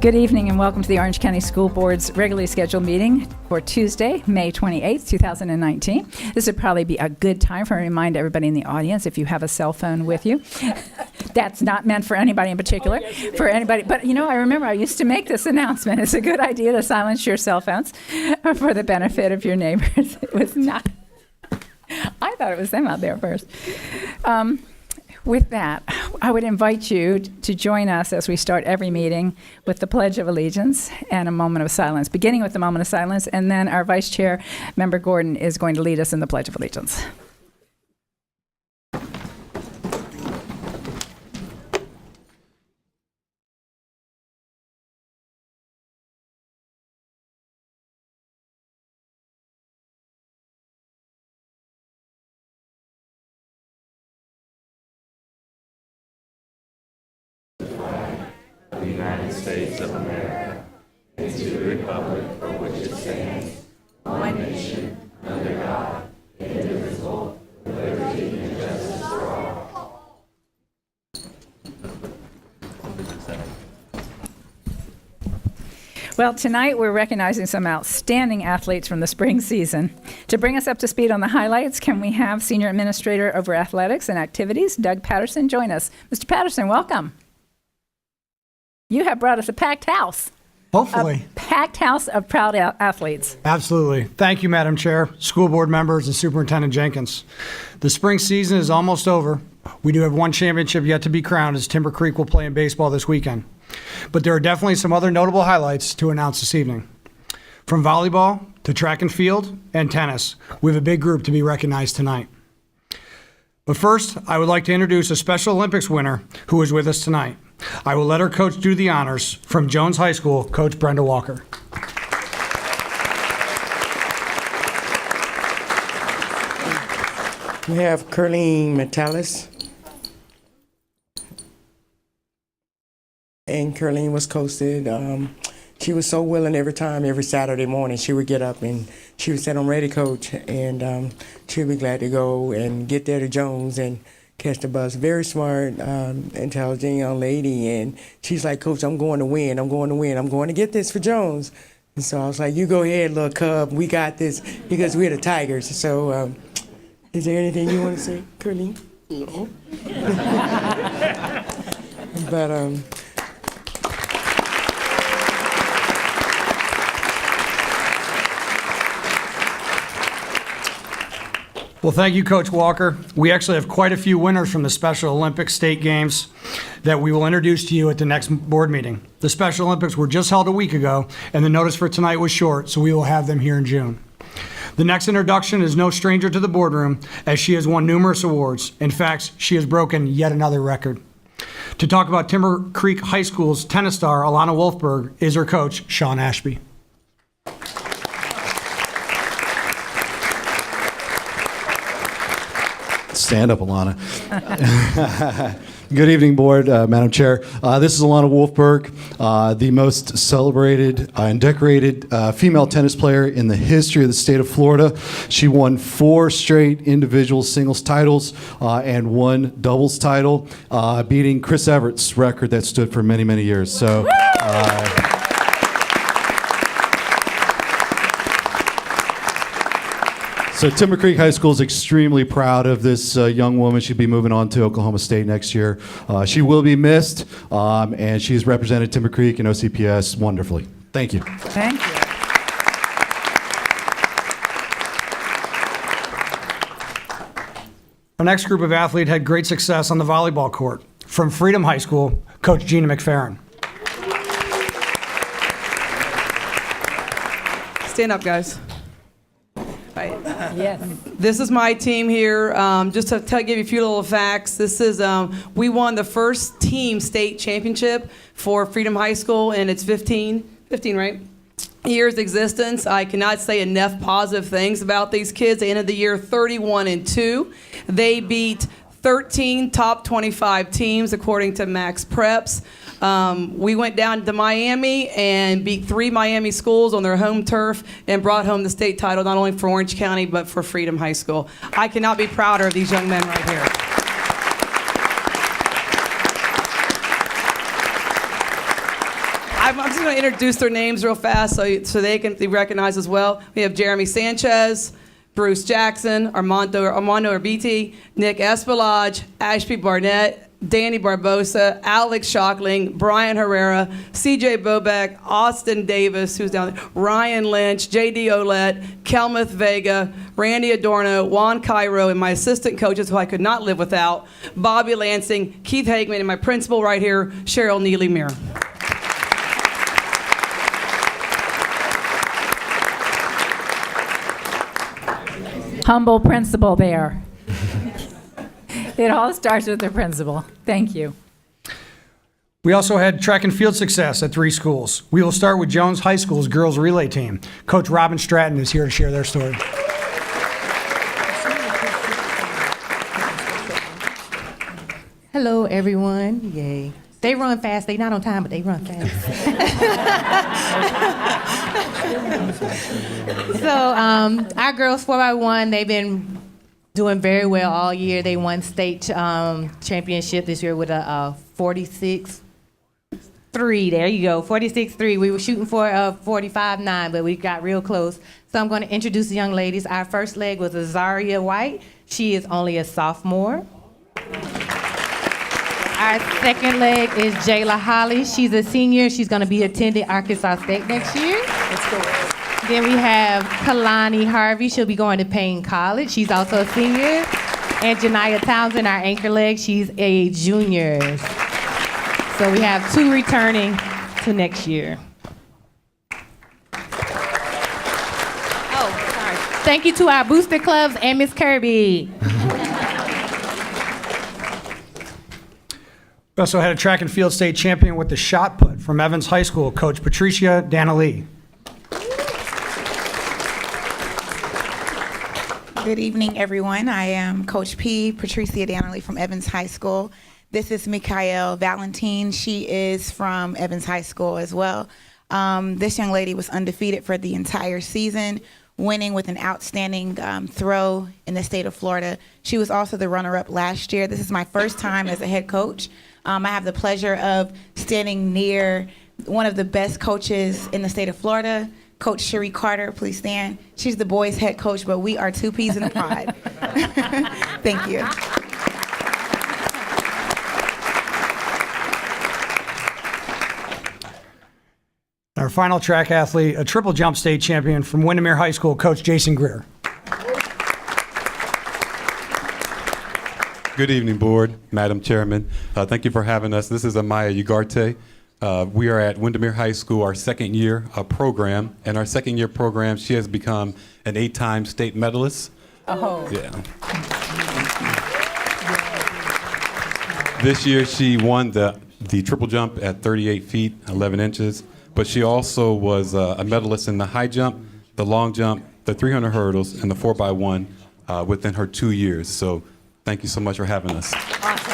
Good evening and welcome to the Orange County School Board's regularly scheduled meeting for Tuesday, May 28th, 2019. This would probably be a good time for me to remind everybody in the audience, if you have a cell phone with you. That's not meant for anybody in particular, for anybody. But, you know, I remember I used to make this announcement. It's a good idea to silence your cell phones for the benefit of your neighbors. It was not. I thought it was them out there first. With that, I would invite you to join us as we start every meeting with the Pledge of Allegiance and a moment of silence, beginning with the moment of silence, and then our Vice Chair, Member Gordon, is going to lead us in the Pledge of Allegiance. The United States of America, and to the republic for which it stands, one nation, under God, indivisible, with liberty and justice for all. Well, tonight we're recognizing some outstanding athletes from the spring season. To bring us up to speed on the highlights, can we have Senior Administrator over Athletics and Activities, Doug Patterson, join us. Mr. Patterson, welcome. You have brought us a packed house. Hopefully. A packed house of proud athletes. Absolutely. Thank you, Madam Chair, school board members, and Superintendent Jenkins. The spring season is almost over. We do have one championship yet to be crowned as Timber Creek will play in baseball this weekend. But there are definitely some other notable highlights to announce this evening. From volleyball to track and field and tennis, we have a big group to be recognized tonight. But first, I would like to introduce a Special Olympics winner who is with us tonight. I will let our coach do the honors. From Jones High School, Coach Brenda Walker. We have Curleen Metalis. And Curleen was coasted. She was so willing every Saturday morning, she would get up and she would say, "I'm ready, Coach." And she'd be glad to go and get there to Jones and catch the bus. Very smart, intelligent young lady. And she's like, "Coach, I'm going to win. I'm going to win. I'm going to get this for Jones." And so I was like, "You go ahead, little cub. We got this," because we're the Tigers. So is there anything you want to say, Curleen? No. But well, thank you, Coach Walker. We actually have quite a few winners from the Special Olympics state games that we will introduce to you at the next board meeting. The Special Olympics were just held a week ago, and the notice for tonight was short, so we will have them here in June. The next introduction is no stranger to the boardroom, as she has won numerous awards. In fact, she has broken yet another record. To talk about Timber Creek High School's tennis star, Alana Wolfberg, is her coach, Sean Ashby. Stand up, Alana. Good evening, Board, Madam Chair. This is Alana Wolfberg, the most celebrated and decorated female tennis player in the history of the state of Florida. She won 4 straight individual singles titles and 1 doubles title, beating Chris Everett's record that stood for many, many years. So. So Timber Creek High School is extremely proud of this young woman. She'll be moving on to Oklahoma State next year. She will be missed, and she's represented Timber Creek and OCPS wonderfully. Thank you. Thank you. Our next group of athletes had great success on the volleyball court. From Freedom High School, Coach Gina McFerrin. Stand up, guys. Right. Yes. This is my team here. Just to give you a few little facts, this is we won the first team state championship for Freedom High School, and it's 15, right? Years existence. I cannot say enough positive things about these kids. They ended the year 31-2. They beat 13 top 25 teams according to Max Preps. We went down to Miami and beat 3 Miami schools on their home turf and brought home the state title, not only for Orange County, but for Freedom High School. I cannot be prouder of these young men right here. I'm just going to introduce their names real fast so they can be recognized as well. We have Jeremy Sanchez, Bruce Jackson, Armando Orbiti, Nick Espilage, Ashby Barnett, Danny Barbosa, Alex Shockling, Brian Herrera, CJ Bobek, Austin Davis, who's down there, Ryan Lynch, JD Olette, Kelmuth Vega, Randy Adorno, Juan Cairo, and my assistant coaches, who I could not live without, Bobby Lansing, Keith Hagman, and my principal right here, Cheryl Neely-Meir. Humble principal there. It all starts with the principal. Thank you. We also had track and field success at 3 schools. We will start with Jones High School's girls relay team. Coach Robin Stratton is here to share their story. Hello, everyone. Yay. They run fast. They're not on time, but they run fast. So our girls 4x1, they've been doing very well all year. They won state championship this year with a 46-3. There you go, 46-3. We were shooting for a 45-9, but we got real close. So I'm going to introduce the young ladies. Our first leg was Azaria White. She is only a sophomore. Our second leg is Jayla Holly. She's a senior. She's going to be attending Arkansas State next year. Let's go. Then we have Kalani Harvey. She'll be going to Payne College. She's also a senior. And Janiyah Townsend, our anchor leg, she's a junior. So we have 2 returning to next year. Oh, sorry. Thank you to our booster clubs and Miss Kirby. We also had a track and field state champion with the shot put from Evans High School, Coach Patricia Danalee. Good evening, everyone. I am Coach P, Patricia Danalee from Evans High School. This is Mikael Valentine. She is from Evans High School as well. This young lady was undefeated for the entire season, winning with an outstanding throw in the state of Florida. She was also the runner-up last year. This is my first time as a head coach. I have the pleasure of standing near one of the best coaches in the state of Florida, Coach Cherie Carter. Please stand. She's the boys' head coach, but we are 2 peas in a pod. Thank you. Our final track athlete, a triple jump state champion from Windermere High School, Coach Jason Greer. Good evening, Board, Madam Chairman. Thank you for having us. This is Amaya Ugarte. We are at Windermere High School, our second year program. And our second year program, she has become an 8-time state medalist. Oh. Yeah. This year, she won the triple jump at 38 feet, 11 inches. But she also was a medalist in the high jump, the long jump, the 300 hurdles, and the 4x1 within her 2 years. So thank you so much for having us. Awesome.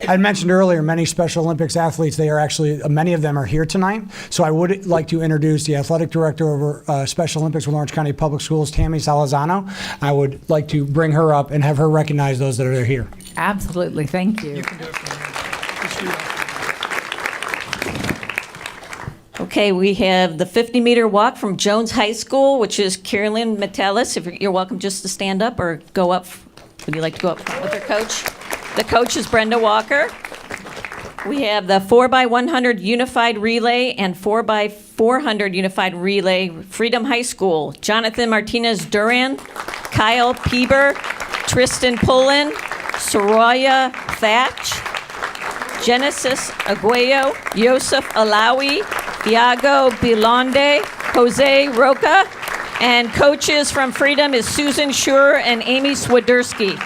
I had mentioned earlier many Special Olympics athletes. They are actually, many of them are here tonight. So I would like to introduce the athletic director over Special Olympics with Orange County Public Schools, Tammy Salazano. I would like to bring her up and have her recognize those that are here. Absolutely. Thank you. Okay, we have the 50-meter walk from Jones High School, which is Carolyn Metellus. If you're welcome just to stand up or go up. Would you like to go up front with her coach? The coach is Brenda Walker. We have the 4x100 unified relay and 4x400 unified relay, Freedom High School. Jonathan Martinez Duran, Kyle Pieber, Tristan Pullen, Soraya Thatch, Genesis Aguayo, Yosef Alawi, Iago Bilonde, Jose Roca, and coaches from Freedom is Susan Schur and Amy Swiderski.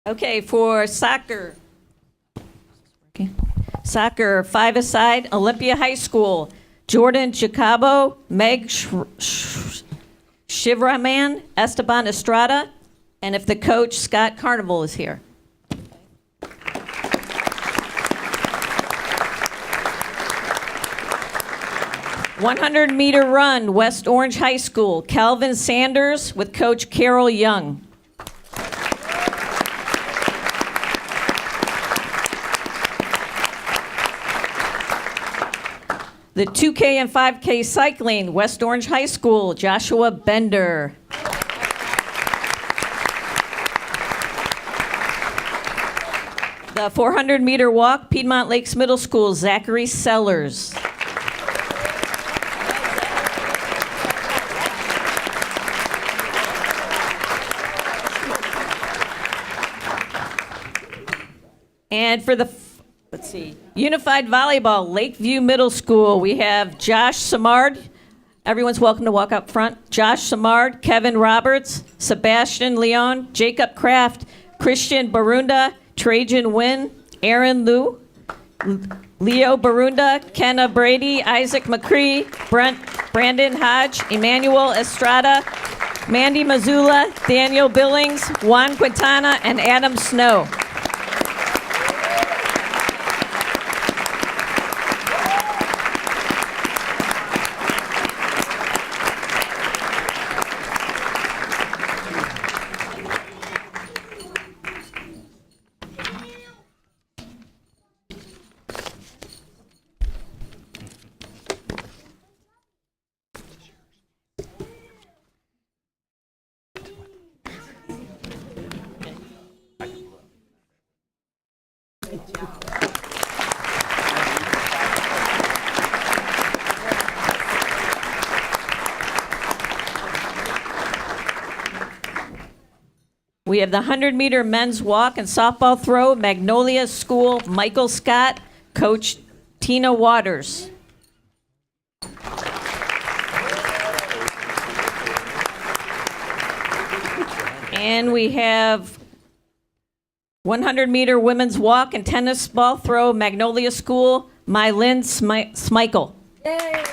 Okay, for soccer. Okay. Soccer, 5-a-side, Olympia High School. Jordan Jacobo, Meg Shivraman, Esteban Estrada, and if the coach, Scott Carnival, is here. "100-meter run, West Orange High School, Calvin Sanders with Coach Carol Young. The 2K and 5K cycling, West Orange High School, Joshua Bender. The 400-meter walk, Piedmont Lakes Middle School, Zachary Sellers. And for the, let's see, Unified Volleyball, Lakeview Middle School, we have Josh Samard. Everyone's welcome to walk up front. Josh Samard, Kevin Roberts, Sebastian Leon, Jacob Kraft, Christian Barunda, Trajan Wynn, Aaron Liu, Leo Barunda, Kenna Brady, Isaac McCree, Brandon Hodge, Emmanuel Estrada, Mandy Mazula, Daniel Billings, Juan Quintana, and Adam Snow. We have the 100-meter men's walk and softball throw, Magnolia School, Michael Scott, Coach Tina Waters. And we have 100-meter women's walk and tennis ball throw, Magnolia School, Mylin Smichael. Yay!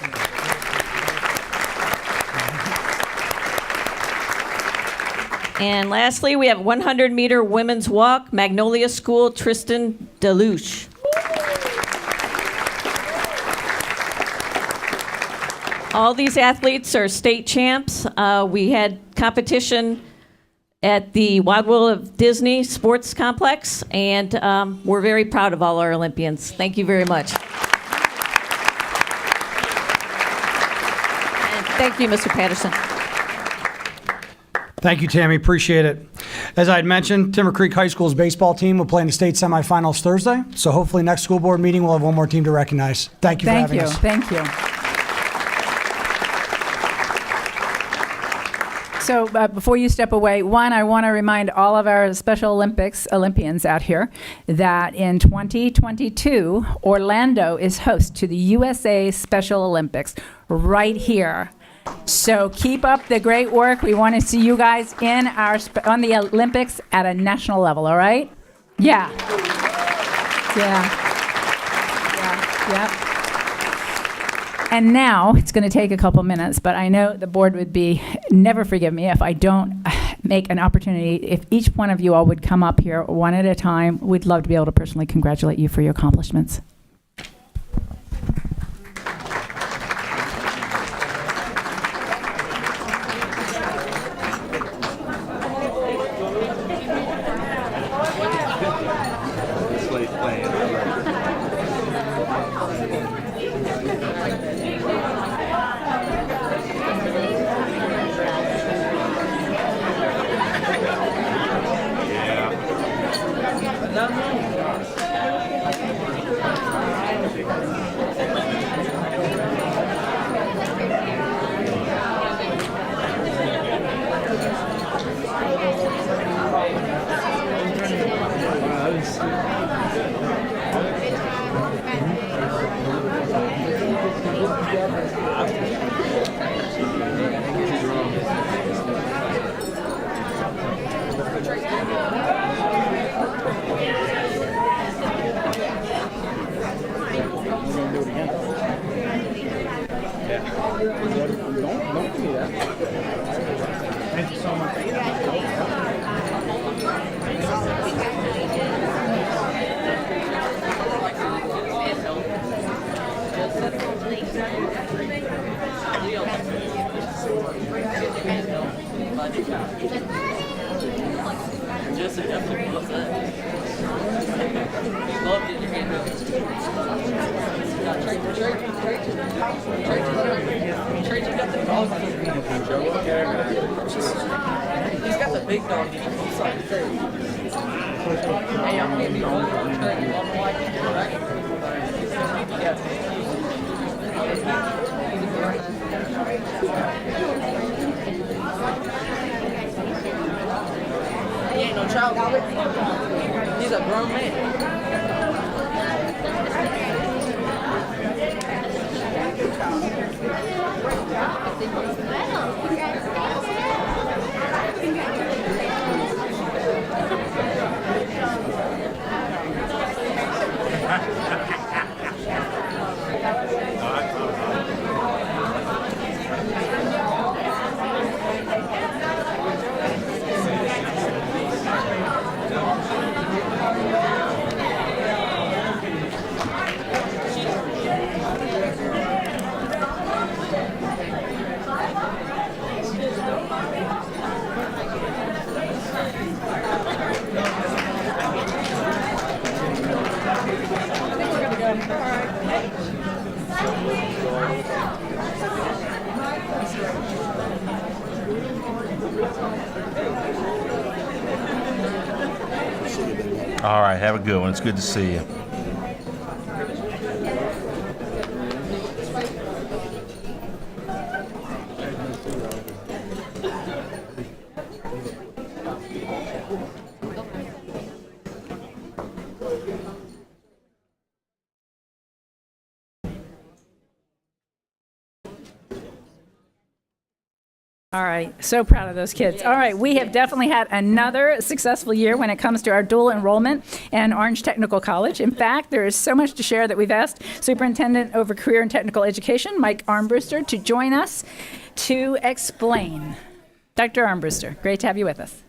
And lastly, we have 100-meter women's walk, Magnolia School, Tristan Deluche. All these athletes are state champs. We had competition at the Wild World of Disney Sports Complex, and we're very proud of all our Olympians. Thank you very much. And thank you, Mr. Patterson. Thank you, Tammy. Appreciate it. As I had mentioned, Timber Creek High School's baseball team will play in the state semifinals Thursday. So hopefully next school board meeting we'll have one more team to recognize. Thank you for having us. Thank you. So before you step away, one, I want to remind all of our Special Olympians out here that in 2022, Orlando is host to the USA Special Olympics right here. So keep up the great work. We want to see you guys in on the Olympics at a national level, all right? Yeah. And now, it's going to take a couple minutes, but I know the board would never forgive me if I don't make an opportunity. If each one of you all would come up here one at a time, we'd love to be able to personally congratulate you for your accomplishments. He ain't no child. He's a grown man. All right, have a good one. It's good to see you. All right, so proud of those kids. All right, we have definitely had another successful year when it comes to our dual enrollment and Orange Technical College. In fact, there is so much to share that we've asked Superintendent over Career and Technical Education, Mike Armbruster, to join us to explain. Dr. Armbruster, great to have you with us.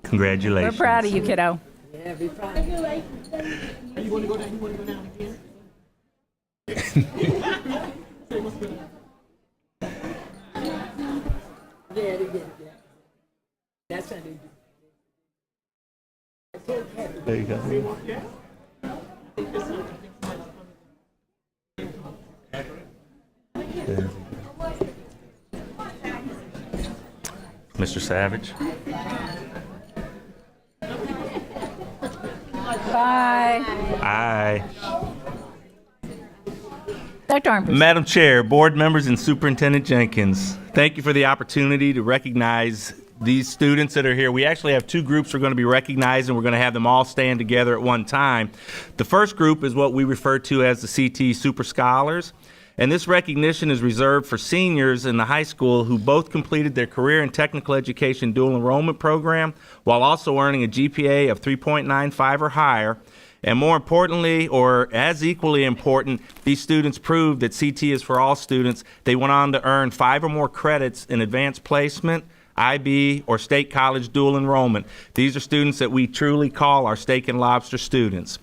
Congratulations. We're proud of you, kiddo. Yeah, be proud of you. You want to go down? You want to go down again? Yeah, that's how they do. There you go. Mr. Savage. Bye. Aye. Dr. Armbruster. Madam Chair, board members, and Superintendent Jenkins, thank you for the opportunity to recognize these students that are here. We actually have two groups we're going to be recognizing. We're going to have them all stand together at one time. The first group is what we refer to as the CT Super Scholars. And this recognition is reserved for seniors in the high school who both completed their career and technical education dual enrollment program while also earning a GPA of 3.95 or higher. And more importantly, or as equally important, these students proved that CT is for all students. They went on to earn 5 or more credits in advanced placement, IB, or state college dual enrollment. These are students that we truly call our steak and lobster students.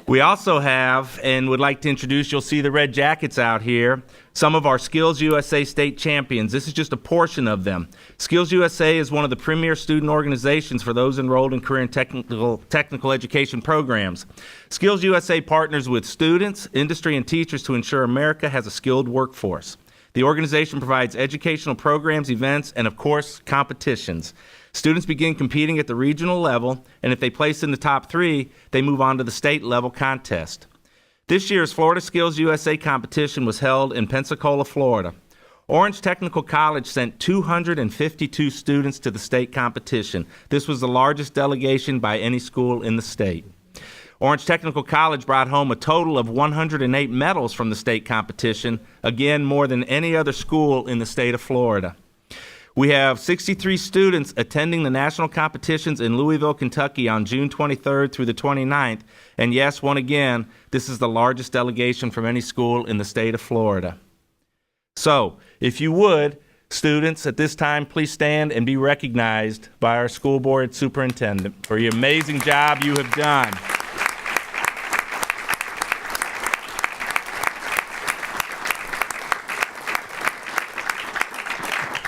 We also have, and would like to introduce, you'll see the red jackets out here, some of our Skills USA state champions. This is just a portion of them. Skills USA is one of the premier student organizations for those enrolled in career and technical education programs. Skills USA partners with students, industry, and teachers to ensure America has a skilled workforce. The organization provides educational programs, events, and of course, competitions. Students begin competing at the regional level, and if they place in the top 3, they move on to the state level contest. This year's Florida Skills USA competition was held in Pensacola, Florida. Orange Technical College sent 252 students to the state competition. This was the largest delegation by any school in the state. Orange Technical College brought home a total of 108 medals from the state competition, again more than any other school in the state of Florida. We have 63 students attending the national competitions in Louisville, Kentucky on June 23rd through the 29th. And yes, once again, this is the largest delegation from any school in the state of Florida. So, if you would, students, at this time, please stand and be recognized by our school board superintendent for your amazing job you have done.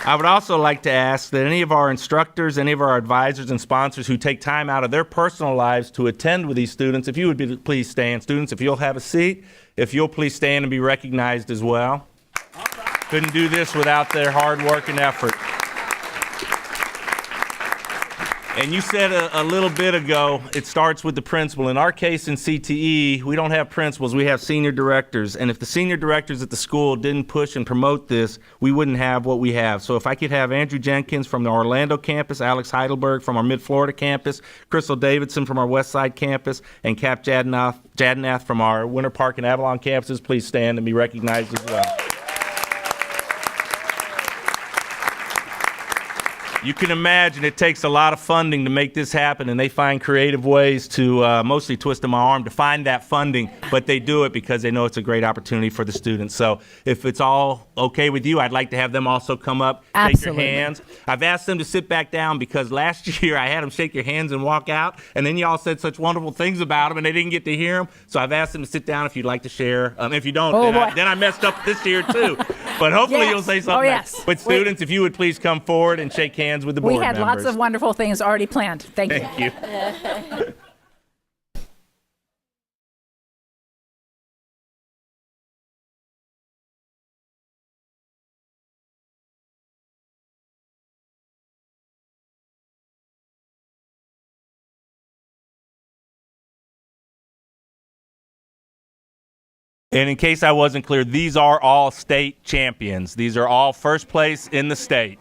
I would also like to ask that any of our instructors, any of our advisors and sponsors who take time out of their personal lives to attend with these students, if you would please stand. Students, if you'll have a seat, if you'll please stand and be recognized as well. Couldn't do this without their hard work and effort. And you said a little bit ago, it starts with the principal. In our case in CTE, we don't have principals, we have senior directors. And if the senior directors at the school didn't push and promote this, we wouldn't have what we have. So if I could have Andrew Jenkins from the Orlando campus, Alex Heidelberg from our Mid-Florida campus, Crystal Davidson from our West Side campus, and Cap Jadnath from our Winter Park and Avalon campuses, please stand and be recognized as well. You can imagine it takes a lot of funding to make this happen, and they find creative ways to mostly twisting my arm to find that funding, but they do it because they know it's a great opportunity for the students. So if it's all okay with you, I'd like to have them also come up, Absolutely. shake your hands. I've asked them to sit back down because last year I had them shake your hands and walk out, and then y'all said such wonderful things about them, and they didn't get to hear them. So I've asked them to sit down if you'd like to share. If you don't, then I messed up this year too. But hopefully Yes. you'll say something. Oh, yes. Nice. But students, if you would please come forward and shake hands with the board We had members. lots of wonderful things already planned. Thank you. Thank you. And in case I wasn't clear, these are all state champions. These are all first place in the state.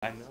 I know.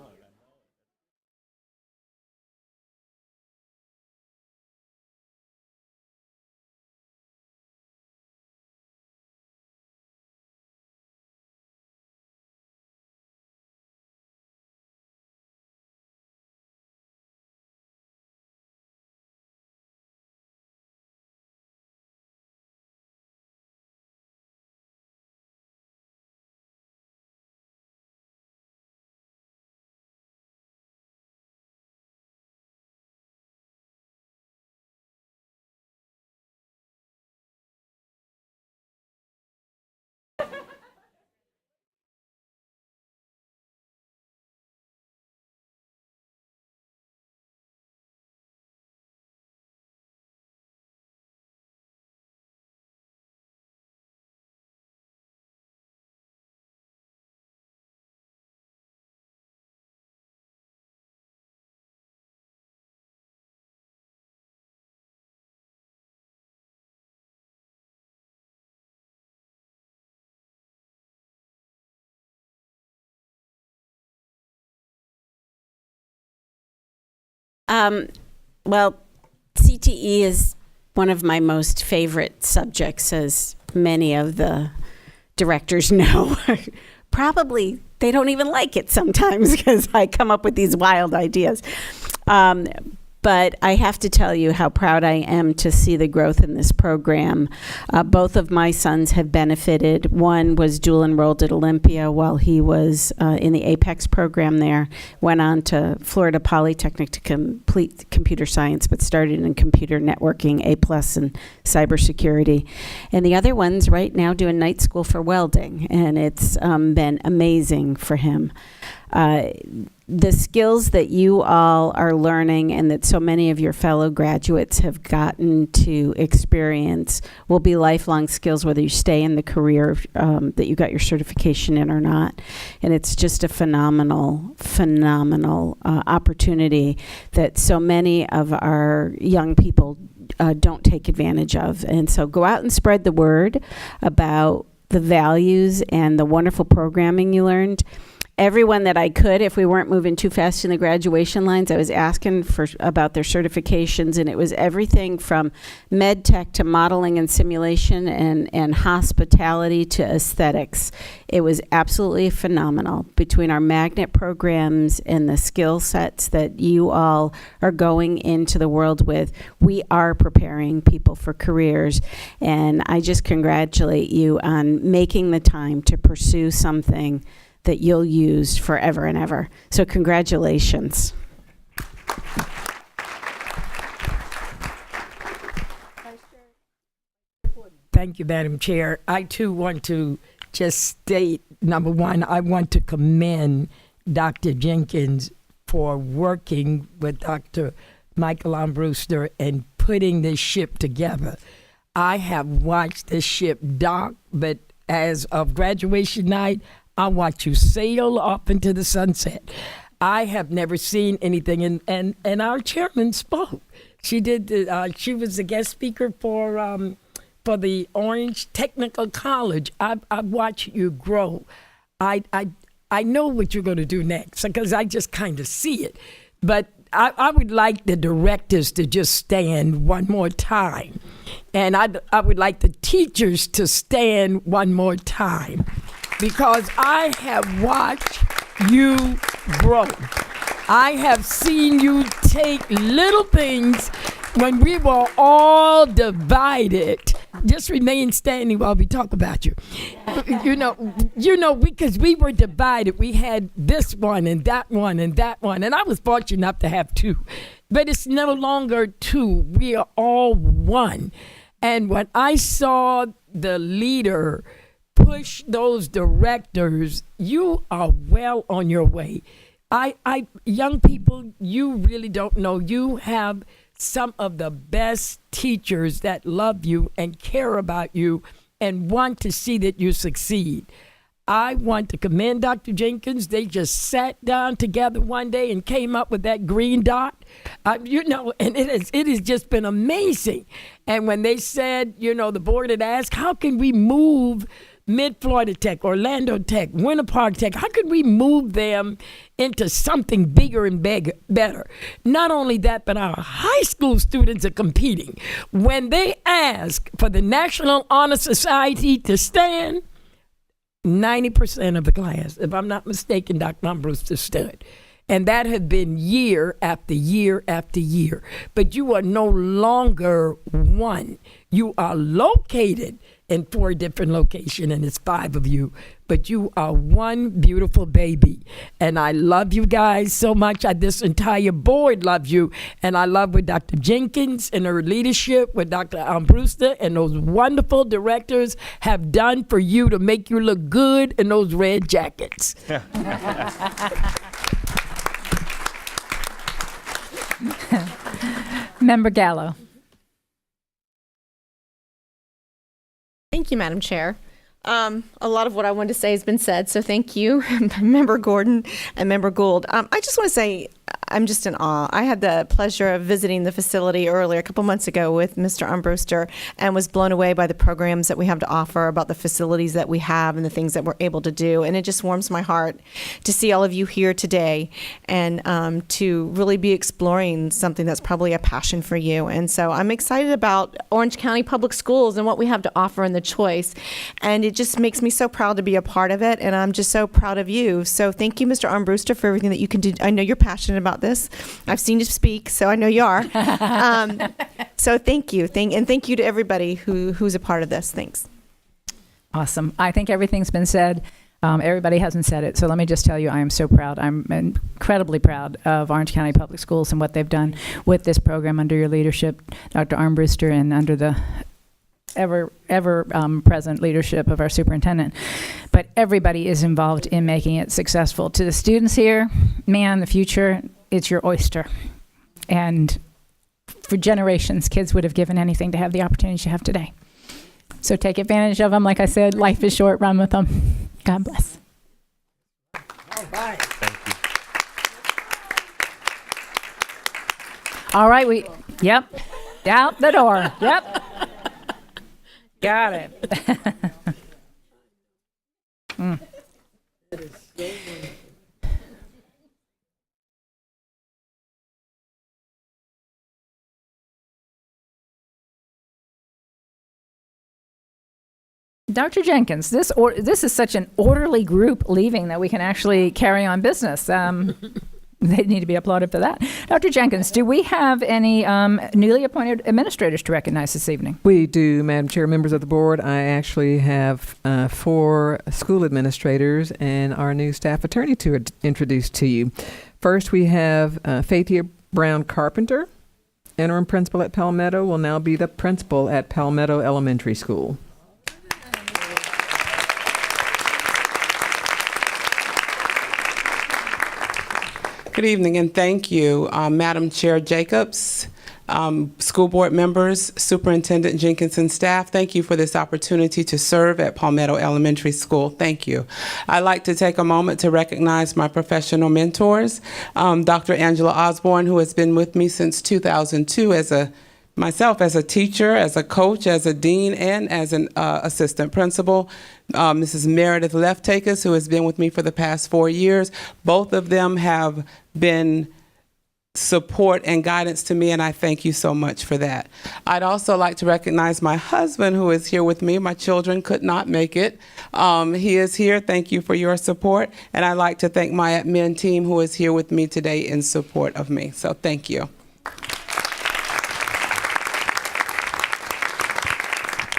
Well, CTE is one of my most favorite subjects, as many of the directors know. Probably they don't even like it sometimes because I come up with these wild ideas. But I have to tell you how proud I am to see the growth in this program. Both of my sons have benefited. One was dual enrolled at Olympia while he was in the Apex program there. Went on to Florida Polytechnic to complete computer science, but started in computer networking, A+ in cybersecurity. And the other one's right now doing night school for welding, and it's been amazing for him. The skills that you all are learning and that so many of your fellow graduates have gotten to experience will be lifelong skills, whether you stay in the career that you got your certification in or not. And it's just a phenomenal opportunity that so many of our young people don't take advantage of. And so go out and spread the word about the values and the wonderful programming you learned. everyone that I could, if we weren't moving too fast in the graduation lines, I was asking about their certifications, and it was everything from med tech to modeling and simulation and hospitality to aesthetics. It was absolutely phenomenal between our magnet programs and the skill sets that you all are going into the world with. We are preparing people for careers, and I just congratulate you on making the time to pursue something that you'll use forever and ever. So congratulations. Thank you, Madam Chair. I too want to just state, number one, I want to commend Dr. Jenkins for working with Dr. Michael Armbruster and putting this ship together. I have watched this ship dock, but as of graduation night, I watch you sail off into the sunset. I have never seen anything, and our chairman spoke. She did. She was the guest speaker for the Orange Technical College. I watched you grow. I know what you're going to do next because I just kind of see it. But I would like the directors to just stand one more time, and I would like the teachers to stand one more time, because I have watched you grow. I have seen you take little things when we were all divided. Just remain standing while we talk about you. You know, because we were divided. We had this one and that one and that one, and I was fortunate enough to have two. But it's no longer two. We are all one. And when I saw the leader push those directors, you are well on your way. Young people, you really don't know. You have some of the best teachers that love you and care about you and want to see that you succeed. I want to commend Dr. Jenkins. They just sat down together one day and came up with that green dot. And it has just been amazing. And when they said, the board had asked, how can we move Mid-Florida Tech, Orlando Tech, Winter Park Tech, how could we move them into something bigger and better? Not only that, but our high school students are competing. When they ask for the National Honor Society to stand, 90% of the class, if I'm not mistaken, Dr. Armbruster stood. And that had been year after year after year. But you are no longer one. You are located in 4 different locations, and it's 5 of you, but you are one beautiful baby. And I love you guys so much. This entire board loves you, and I love what Dr. Jenkins and her leadership with Dr. Armbruster and those wonderful directors have done for you to make you look good in those red jackets. Member Gallo. Thank you, Madam Chair. A lot of what I wanted to say has been said, so thank you, Member Gordon and Member Gould. I just want to say I'm just in awe. I had the pleasure of visiting the facility earlier, a couple months ago, with Mr. Armbruster, and was blown away by the programs that we have to offer, about the facilities that we have and the things that we're able to do. And it just warms my heart to see all of you here today and to really be exploring something that's probably a passion for you. And so I'm excited about Orange County Public Schools and what we have to offer and the choice. And it just makes me so proud to be a part of it. And I'm just so proud of you. So thank you, Mr. Armbruster, for everything that you can do. I know you're passionate about this. I've seen you speak, so I know you are. So thank you. Thank you to everybody who's a part of this. Thanks. Awesome. I think everything's been said. Everybody hasn't said it. So let me just tell you, I am so proud. I'm incredibly proud of Orange County Public Schools and what they've done with this program under your leadership, Dr. Armbruster, and under the ever present leadership of our superintendent. But everybody is involved in making it successful. To the students here, man, the future, it's your oyster. And for generations, kids would have given anything to have the opportunities you have today. So take advantage of them. Like I said, life is short. Run with them. God bless. All right. All right. Yep. Out the door. Yep. Got it. Dr. Jenkins, this is such an orderly group leaving that we can actually carry on business. They need to be applauded for that. Dr. Jenkins, do we have any newly appointed administrators to recognize this evening? We do, Madam Chair, members of the board. I actually have 4 school administrators and our new staff attorney to introduce to you. First, we have Faithia Brown Carpenter, interim principal at Palmetto, will now be the principal at Palmetto Elementary School. Good evening and thank you, Madam Chair Jacobs, school board members, Superintendent Jenkins and staff. Thank you for this opportunity to serve at Palmetto Elementary School. Thank you. I'd like to take a moment to recognize my professional mentors, Dr. Angela Osborne, who has been with me since 2002 myself as a teacher, as a coach, as a dean, and as an assistant principal. Mrs. Meredith Leftakis, who has been with me for the past 4 years. Both of them have been support and guidance to me, and I thank you so much for that. I'd also like to recognize my husband, who is here with me. My children could not make it. He is here. Thank you for your support. And I'd like to thank my admin team, who is here with me today in support of me. So thank you.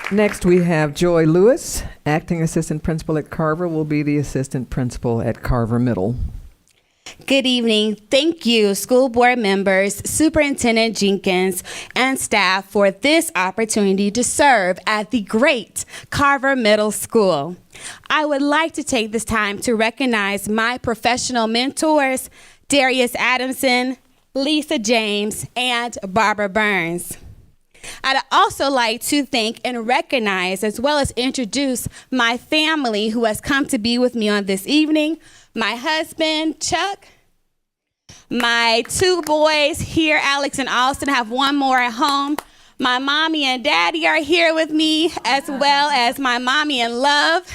Next, we have Joy Lewis, acting assistant principal at Carver, will be the assistant principal at Carver Middle. Good evening. Thank you, school board members, Superintendent Jenkins, and staff for this opportunity to serve at the great Carver Middle School. I would like to take this time to recognize my professional mentors, Darius Adamson, Lisa James, and Barbara Burns. I'd also like to thank and recognize, as well as introduce, my family who has come to be with me on this evening. My husband, Chuck, my 2 boys here, Alex and Austin, have 1 more at home. My mommy and daddy are here with me, as well as my mommy in love.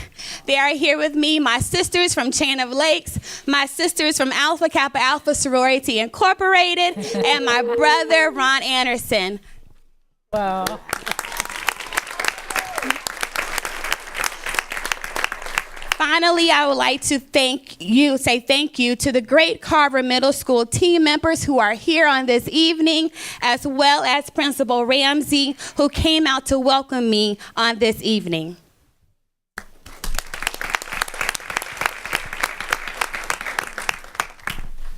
They are here with me. My sisters from Chain of Lakes, my sisters from Alpha Kappa Alpha Sorority Incorporated, and my brother, Ron Anderson. Wow. Finally, I would like to say thank you to the great Carver Middle School team members who are here on this evening, as well as Principal Ramsey, who came out to welcome me on this evening.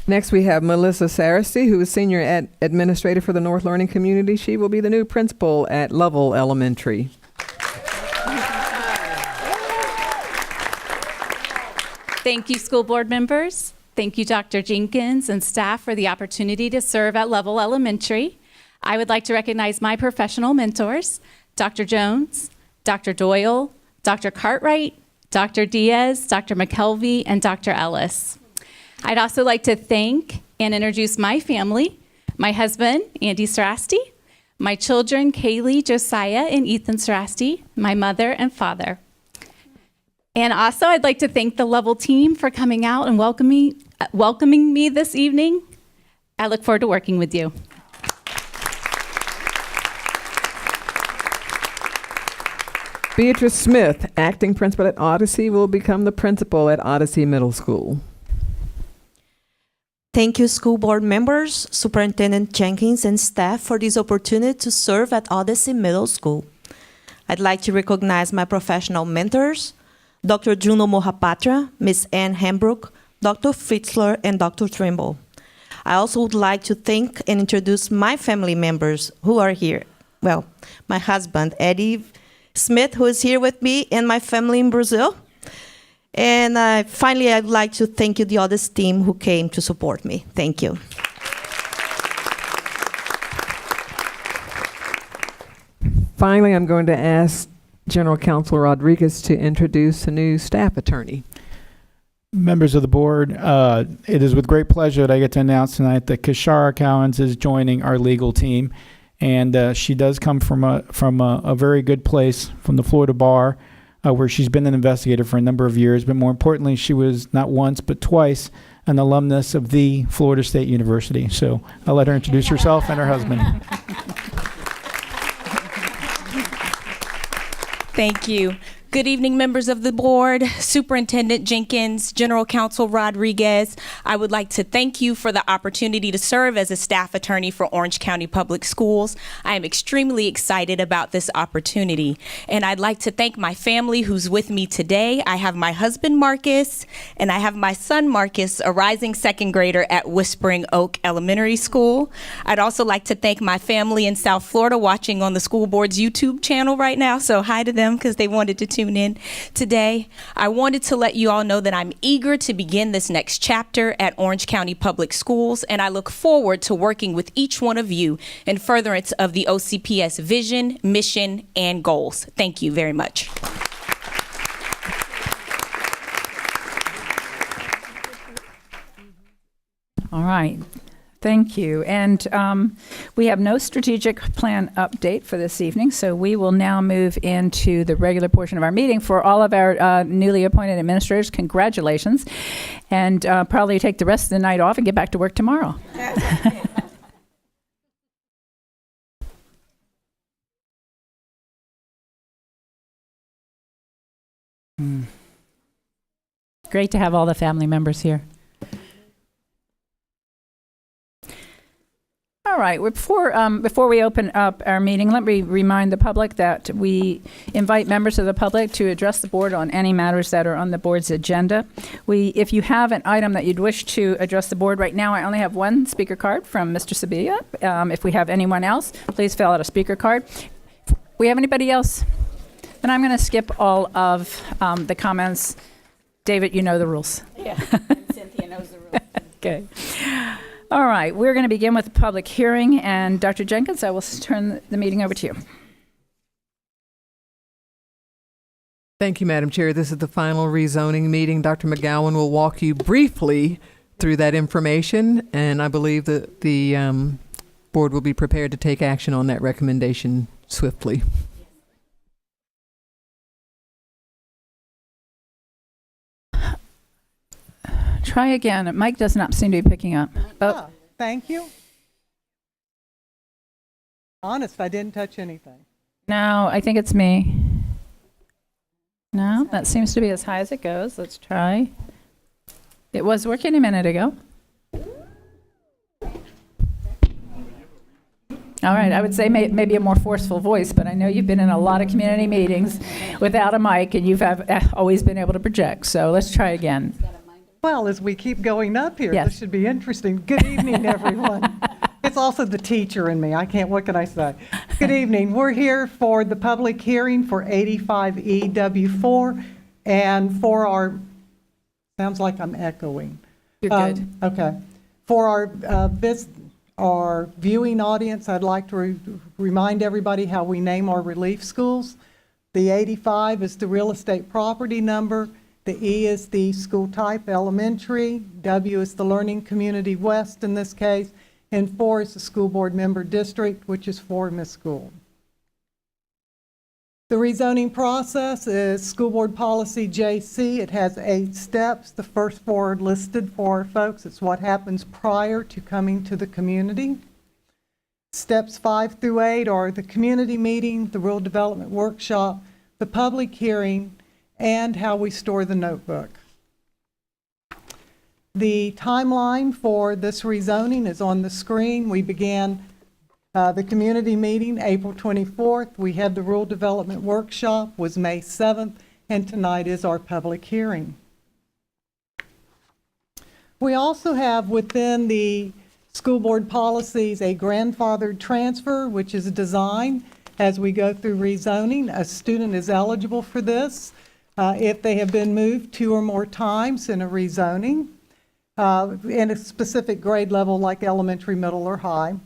Next, we have Melissa Sarasty, who is senior administrator for the North Learning Community. She will be the new principal at Lovell Elementary. Thank you, school board members. Thank you, Dr. Jenkins and staff, for the opportunity to serve at Lovell Elementary. I would like to recognize my professional mentors, Dr. Jones, Dr. Doyle, Dr. Cartwright, Dr. Diaz, Dr. McKelvey, and Dr. Ellis. I'd also like to thank and introduce my family, my husband, Andy Sarasty, my children, Kaylee, Josiah, and Ethan Sarasty, my mother and father. And also, I'd like to thank the Lovell team for coming out and welcoming me this evening. I look forward to working with you. Beatrice Smith, acting principal at Odyssey, will become the principal at Odyssey Middle School. Thank you, school board members, Superintendent Jenkins, and staff for this opportunity to serve at Odyssey Middle School. I'd like to recognize my professional mentors, Dr. Juno Mohapatra, Ms. Ann Hembrook, Dr. Fritzler, and Dr. Trimble. I also would like to thank and introduce my family members who are here. Well, my husband, Eddie Smith, who is here with me, and my family in Brazil. And finally, I'd like to thank you, the Odyssey team who came to support me. Thank you. Finally, I'm going to ask General Counsel Rodriguez to introduce a new staff attorney. Members of the board, it is with great pleasure that I get to announce tonight that Kishara Cowens is joining our legal team. And she does come from a very good place, from the Florida Bar, where she's been an investigator for a number of years. But more importantly, she was not once but twice an alumnus of the Florida State University. So I'll let her introduce herself and her husband. Thank you. Good evening, members of the board, Superintendent Jenkins, General Counsel Rodriguez. I would like to thank you for the opportunity to serve as a staff attorney for Orange County Public Schools. I am extremely excited about this opportunity, and I'd like to thank my family who's with me today. I have my husband, Marcus, and I have my son, Marcus, a rising second grader at Whispering Oak Elementary School. I'd also like to thank my family in South Florida watching on the school board's YouTube channel right now, so hi to them because they wanted to tune in today. I wanted to let you all know that I'm eager to begin this next chapter at Orange County Public Schools, and I look forward to working with each one of you in furtherance of the OCPS vision, mission, and goals. Thank you very much. All right. Thank you. And we have no strategic plan update for this evening, so we will now move into the regular portion of our meeting. For all of our newly appointed administrators, congratulations. And probably take the rest of the night off and get back to work tomorrow. Great to have all the family members here. All right. Before we open up our meeting, let me remind the public that we invite members of the public to address the board on any matters that are on the board's agenda. If you have an item that you'd wish to address the board right now, I only have one speaker card from Mr. Sabia. If we have anyone else, please fill out a speaker card. If we have anybody else? Then I'm going to skip all of the comments. David, you know the rules. Yeah, and Cynthia knows the rules. Okay. All right, we're going to begin with the public hearing, and Dr. Jenkins, I will turn the meeting over to you. Thank you, Madam Chair. This is the final rezoning meeting. Dr. McGowan will walk you briefly through that information, and I believe that the board will be prepared to take action on that recommendation swiftly. Try again. Mike does not seem to be picking up. Oh, thank you. Honest, I didn't touch anything. No, I think it's me. No, that seems to be as high as it goes. Let's try. It was working a minute ago. All right, I would say maybe a more forceful voice, but I know you've been in a lot of community meetings without a mic, and you've always been able to project. So let's try again. Well, as we keep going up here, Yes. this should be interesting. Good evening, everyone. It's also the teacher in me. What can I say? Good evening. We're here for the public hearing for 85EW4 and for our, sounds like I'm echoing. You're good. Okay. For our viewing audience, I'd like to remind everybody how we name our relief schools. The 85 is the real estate property number. The E is the school type, elementary. W is the learning community west in this case. And 4 is the school board member district, which is for Miss Gould. The rezoning process is school board policy JC. It has 8 steps. The first 4 are listed for our folks. It's what happens prior to coming to the community. Steps 5 through 8 are the community meeting, the rural development workshop, the public hearing, and how we store the notebook. The timeline for this rezoning is on the screen. We began the community meeting April 24th. We had the rural development workshop was May 7th, and tonight is our public hearing. We also have within the school board policies a grandfathered transfer, which is designed as we go through rezoning. A student is eligible for this if they have been moved 2 or more times in a rezoning in a specific grade level like elementary, middle, or high.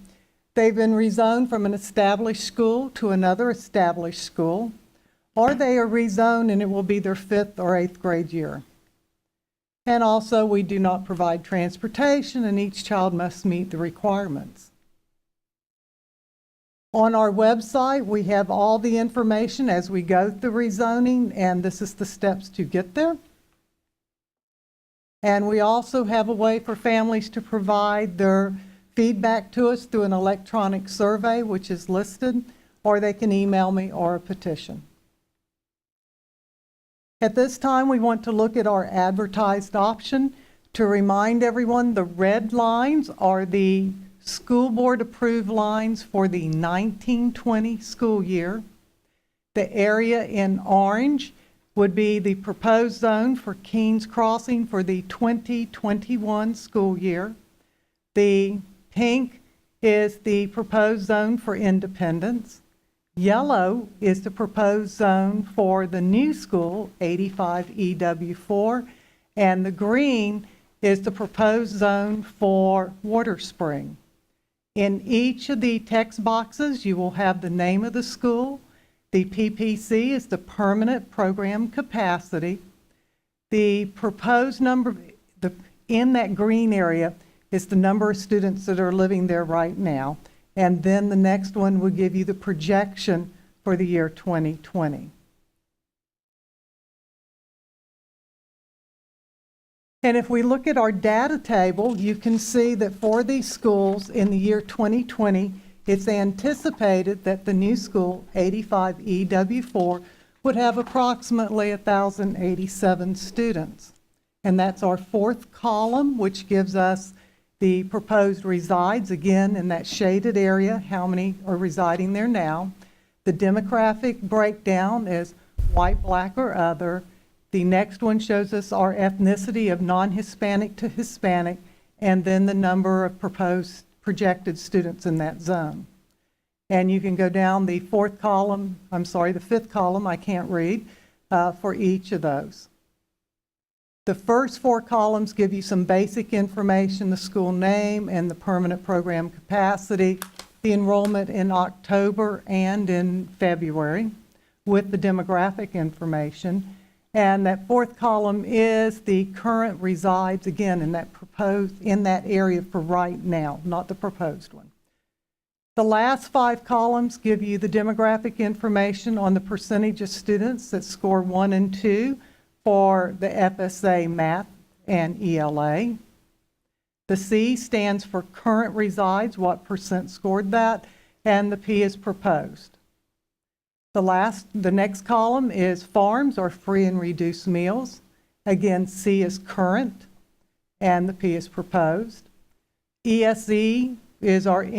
They've been rezoned from an established school to another established school, or they are rezoned and it will be their 5th or 8th grade year. And also, we do not provide transportation, and each child must meet the requirements. On our website, we have all the information as we go through rezoning, and this is the steps to get there. And we also have a way for families to provide their feedback to us through an electronic survey, which is listed, or they can email me or a petition. At this time, we want to look at our advertised option. To remind everyone, the red lines are the school board approved lines for the 1920 school year. The area in orange would be the proposed zone for Keenes Crossing for the 2021 school year. The pink is the proposed zone for Independence. Yellow is the proposed zone for the new school, 85 EW4, and the green is the proposed zone for Water Spring. In each of the text boxes, you will have the name of the school. The PPC is the permanent program capacity. The proposed number in that green area is the number of students that are living there right now. And then the next one will give you the projection for the year 2020. And if we look at our data table, you can see that for these schools in the year 2020, it's anticipated that the new school, 85 EW4, would have approximately 1,087 students. And that's our fourth column, which gives us the proposed resides, again, in that shaded area, how many are residing there now. The demographic breakdown is white, black, or other. The next one shows us our ethnicity of non-Hispanic to Hispanic, and then the number of proposed projected students in that zone. And you can go down the fifth column, I can't read, for each of those. The first four columns give you some basic information, the school name and the permanent program capacity, the enrollment in October and in February with the demographic information. And that fourth column is the current resides, again, in that area for right now, not the proposed one. The last five columns give you the demographic information on the percentage of students that score 1 and 2 for the FSA math and ELA. The C stands for current resides, what percent scored that, and the P is proposed. The next column is farms or free and reduced meals. Again, C is current and the P is proposed. ESE is our our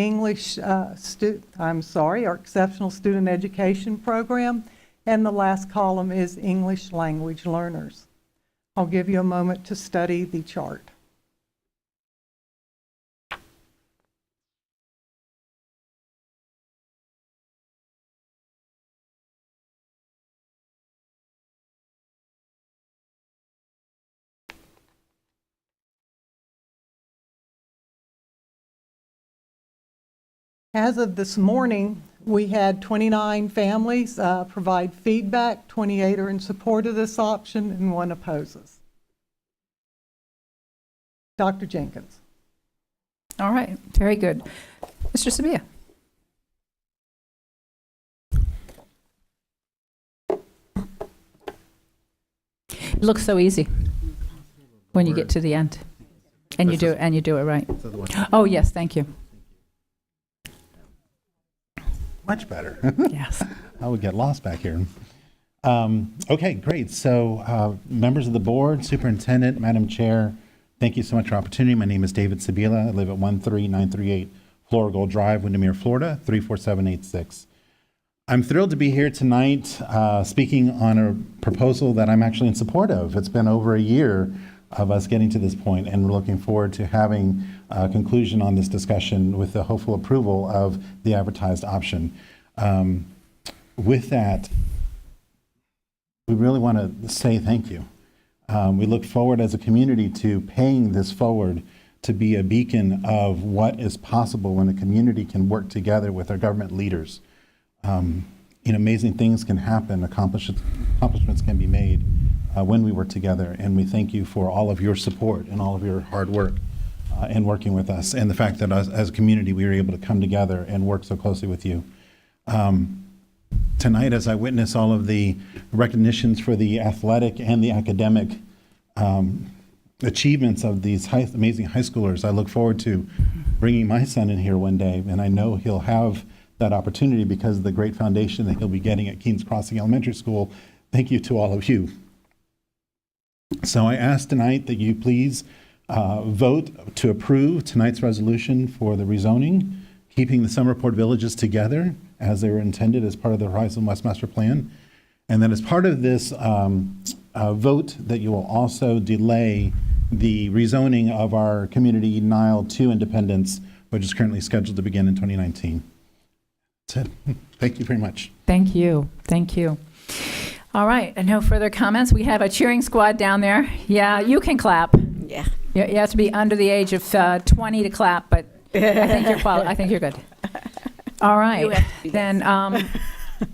exceptional student education program. And the last column is English language learners. I'll give you a moment to study the chart. As of this morning, we had 29 families provide feedback, 28 are in support of this option, and 1 opposes. Dr. Jenkins. All right, very good. Mr. Sabia. It looks so easy when you get to the end, and you do it right. Oh yes, thank you. Much better. Yes. I would get lost back here. Okay, great. So members of the board, superintendent, Madam Chair, thank you so much for the opportunity. My name is David Sabila. I live at 13938 Flora Gold Drive, Windermere, Florida, 34786. I'm thrilled to be here tonight speaking on a proposal that I'm actually in support of. It's been over a year of us getting to this point, and we're looking forward to having a conclusion on this discussion with the hopeful approval of the advertised option. With that, we really want to say thank you. We look forward as a community to paying this forward to be a beacon of what is possible when a community can work together with our government leaders. Amazing things can happen, accomplishments can be made when we work together, and we thank you for all of your support and all of your hard work in working with us, and the fact that as a community we were able to come together and work so closely with you. Tonight, as I witness all of the recognitions for the athletic and the academic achievements of these amazing high schoolers, I look forward to bringing my son in here one day, and I know he'll have that opportunity because of the great foundation that he'll be getting at Keenes Crossing Elementary School. Thank you to all of you. So I ask tonight that you please vote to approve tonight's resolution for the rezoning, keeping the Summerport villages together as they were intended as part of the Horizon West Master Plan. And then as part of this vote, that you will also delay the rezoning of our community Eden Isle to Independence, which is currently scheduled to begin in 2019. That's it. Thank you very much. Thank you. Thank you. All right, and no further comments. We have a cheering squad down there. Yeah, you can clap. Yeah. You have to be under the age of 20 to clap, but I think you're I think you're good. All right. Then,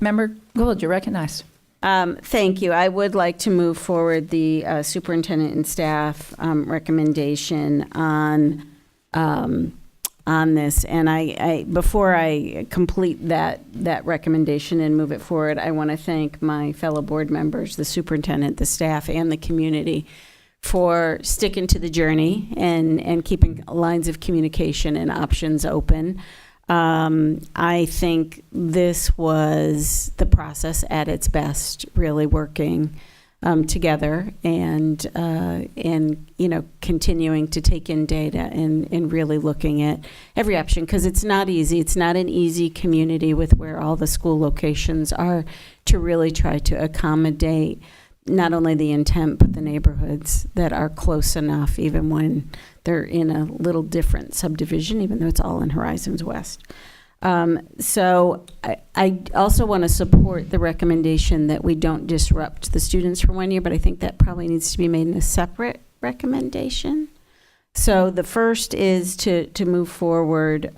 Member Gould, you're recognized. Thank you. I would like to move forward the superintendent and staff recommendation on this. And I before I complete that recommendation and move it forward, I want to thank my fellow board members, the superintendent, the staff, and the community for sticking to the journey and keeping lines of communication and options open. I think this was the process at its best, really working together and continuing to take in data and really looking at every option, because it's not easy. It's not an easy community with where all the school locations are to really try to accommodate not only the intent, but the neighborhoods that are close enough, even when they're in a little different subdivision, even though it's all in Horizons West. So I also want to support the recommendation that we don't disrupt the students for 1 year, but I think that probably needs to be made in a separate recommendation. So the first is to move forward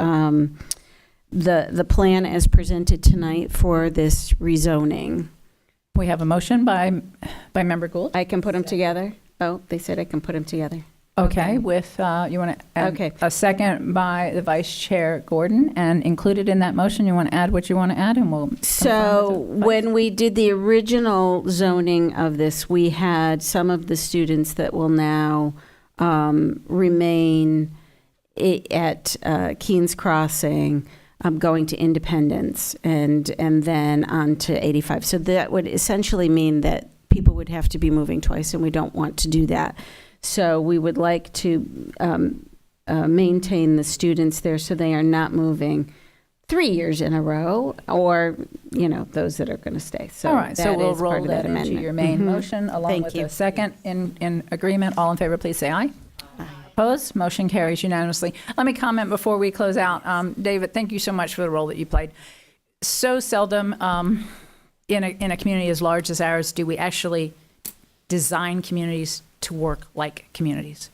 the plan as presented tonight for this rezoning. We have a motion by Member Gould. I can put them together. Oh, they said I can put them together. Okay, with, you want to add a second by the Vice Chair Gordon, and included in that motion, you want to add what you want to add, and we'll. So when we did the original zoning of this, we had some of the students that will now remain at Keene's Crossing, going to Independence, and then on to 85. So that would essentially mean that people would have to be moving twice, and we don't want to do that. So we would like to maintain the students there so they are not moving 3 years in a row, or, those that are going to stay. So all right, so we'll roll that into amendment. your main motion along with a second in agreement. All in favor, please say aye. Opposed? Motion carries unanimously. Let me comment before we close out. David, thank you so much for the role that you played. So seldom in a community as large as ours do we actually design communities to work like communities.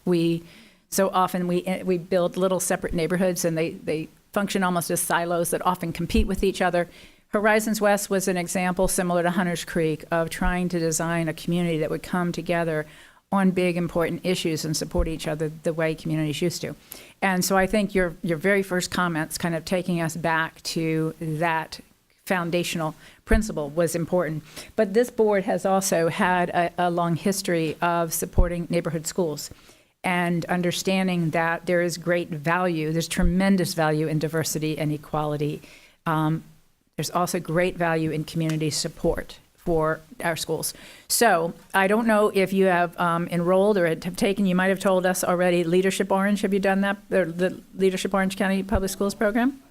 So often we build little separate neighborhoods, and they function almost as silos that often compete with each other. Horizons West was an example similar to Hunters Creek of trying to design a community that would come together on big, important issues and support each other the way communities used to. And so I think your very first comments kind of taking us back to that foundational principle was important. But this board has also had a long history of supporting neighborhood schools and understanding that there is great value, there's tremendous value in diversity and equality. There's also great value in community support for our schools. So I don't know if you have enrolled or have taken, you might have told us already, Leadership Orange. Have you done that, the Leadership Orange County Public Schools program?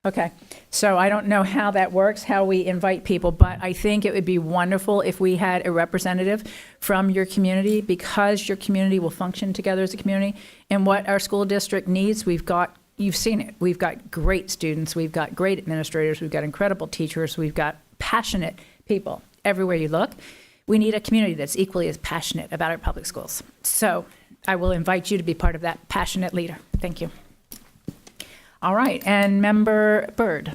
Okay, so I don't know how that works, how we invite people, but I think it would be wonderful if we had a representative from your community, because your community will function together as a community. And what our school district needs, you've seen it. We've got great students, we've got great administrators, we've got incredible teachers, we've got passionate people everywhere you look. We need a community that's equally as passionate about our public schools. So I will invite you to be part of that passionate leader. Thank you. All right, and Member Byrd.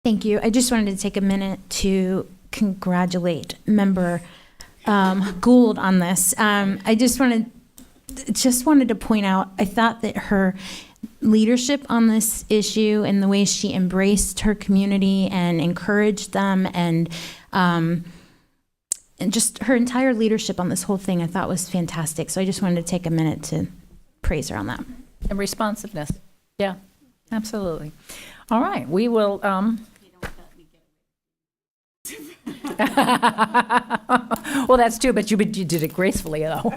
Thank you. I just wanted to take a minute to congratulate Member Gould on this. I just wanted to point out, I thought that her leadership on this issue and the way she embraced her community and encouraged them, and just her entire leadership on this whole thing, I thought was fantastic. So I just wanted to take a minute to praise her on that. And responsiveness. Yeah, absolutely. All right, we will. Well, that's true, but you did it gracefully, though.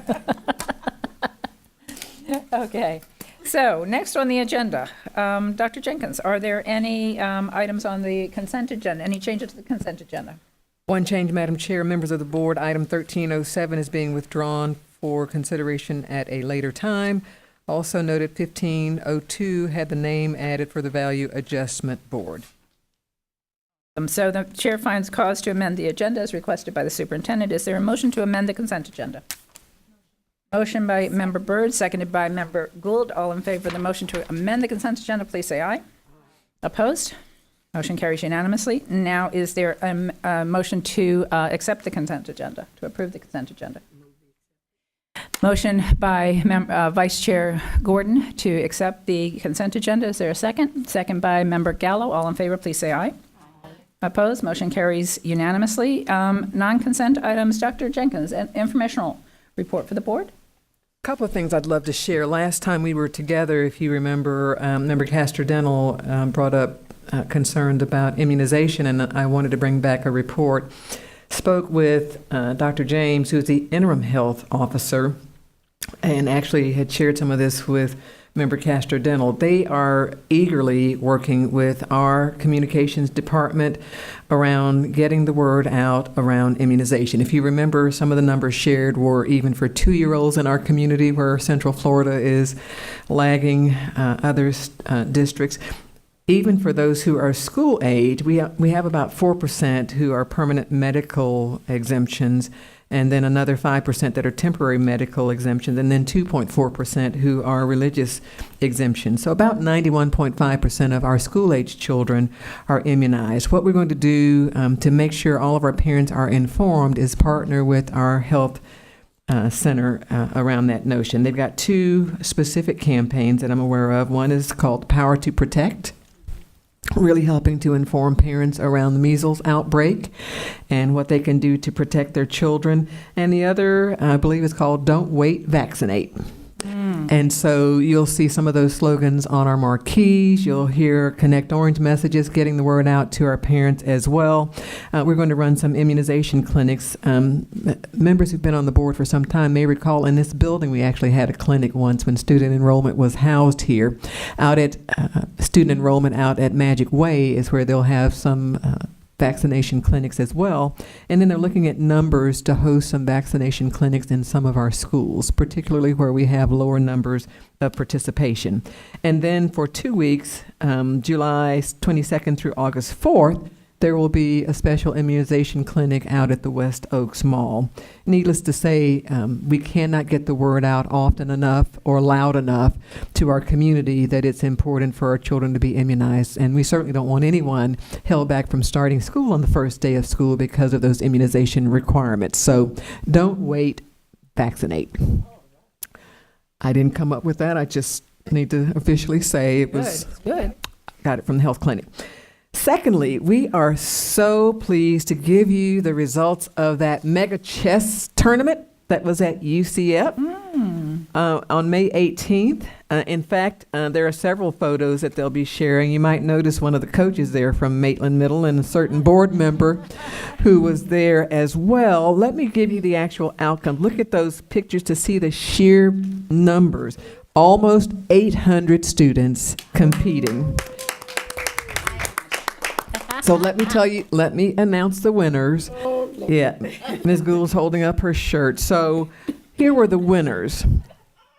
Okay. So, next on the agenda, Dr. Jenkins, are there any items on the consent agenda? Any changes to the consent agenda? One change, Madam Chair, members of the board, item 1307 is being withdrawn for consideration at a later time. Also noted 1502 had the name added for the Value Adjustment Board. So the chair finds cause to amend the agenda as requested by the superintendent. Is there a motion to amend the consent agenda? Motion by Member Byrd, seconded by Member Gould. All in favor of the motion to amend the consent agenda, please say aye. Opposed? Motion carries unanimously. Now, is there a motion to accept the consent agenda, to approve the consent agenda? Motion by Vice Chair Gordon to accept the consent agenda. Is there a second? Second by Member Gallo. All in favor, please say aye. Opposed? Motion carries unanimously. Non-consent items, Dr. Jenkins, an informational report for the board. A couple of things I'd love to share. Last time we were together, if you remember, Member Castor-Dental brought up concerned about immunization, and I wanted to bring back a report. Spoke with Dr. James, who's the interim health officer, and actually had shared some of this with Member Castor-Dental. They are eagerly working with our communications department around getting the word out around immunization. If you remember, some of the numbers shared were even for 2-year-olds in our community, where Central Florida is lagging other districts. Even for those who are school age, we have about 4% who are permanent medical exemptions, and then another 5% that are temporary medical exemptions, and then 2.4% who are religious exemptions. So about 91.5% of our school-age children are immunized. What we're going to do to make sure all of our parents are informed is partner with our health center around that notion. They've got 2 specific campaigns that I'm aware of. One is called Power to Protect, really helping to inform parents around the measles outbreak and what they can do to protect their children. And the other, I believe, is called Don't Wait, Vaccinate. And so you'll see some of those slogans on our marquees. You'll hear Connect Orange messages getting the word out to our parents as well. We're going to run some immunization clinics. Members who've been on the board for some time may recall in this building we actually had a clinic once when student enrollment was housed here. Out at student enrollment out at Magic Way is where they'll have some vaccination clinics as well. And then they're looking at numbers to host some vaccination clinics in some of our schools, particularly where we have lower numbers of participation. And then for 2 weeks, July 22nd through August 4th, there will be a special immunization clinic out at the West Oaks Mall. Needless to say, we cannot get the word out often enough or loud enough to our community that it's important for our children to be immunized. And we certainly don't want anyone held back from starting school on the first day of school because of those immunization requirements. So don't wait, vaccinate. I didn't come up with that. I just need to officially say it was Good. Got it from the health clinic. Secondly, we are so pleased to give you the results of that mega chess tournament that was at UCF on May 18th. In fact, there are several photos that they'll be sharing. You might notice one of the coaches there from Maitland Middle and a certain board member who was there as well. Let me give you the actual outcome. Look at those pictures to see the sheer numbers. Almost 800 students competing. So let me announce the winners. Yeah, Ms. Gould's holding up her shirt. So here were the winners.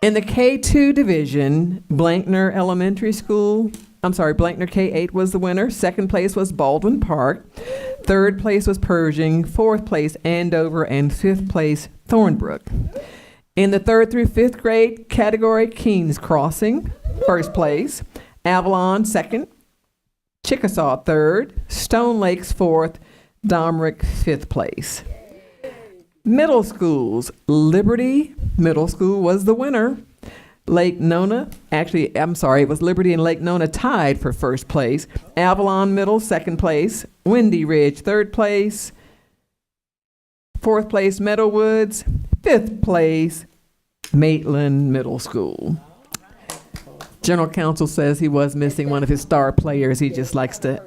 In the K2 division, Blankner K8 was the winner. Second place was Baldwin Park. Third place was Pershing. Fourth place, Andover. And fifth place, Thornbrook. In the 3rd through 5th grade category, Keens Crossing, first place. Avalon, second. Chickasaw, 3rd, Stone Lakes, 4th, Domrick, 5th place. Middle schools, Liberty Middle School was the winner. Lake Nona, it was Liberty and Lake Nona tied for first place. Avalon Middle, 2nd place. Windy Ridge, 3rd place. 4th place, Meadowwoods. 5th place, Maitland Middle School. General Counsel says he was missing one of his star players. He likes to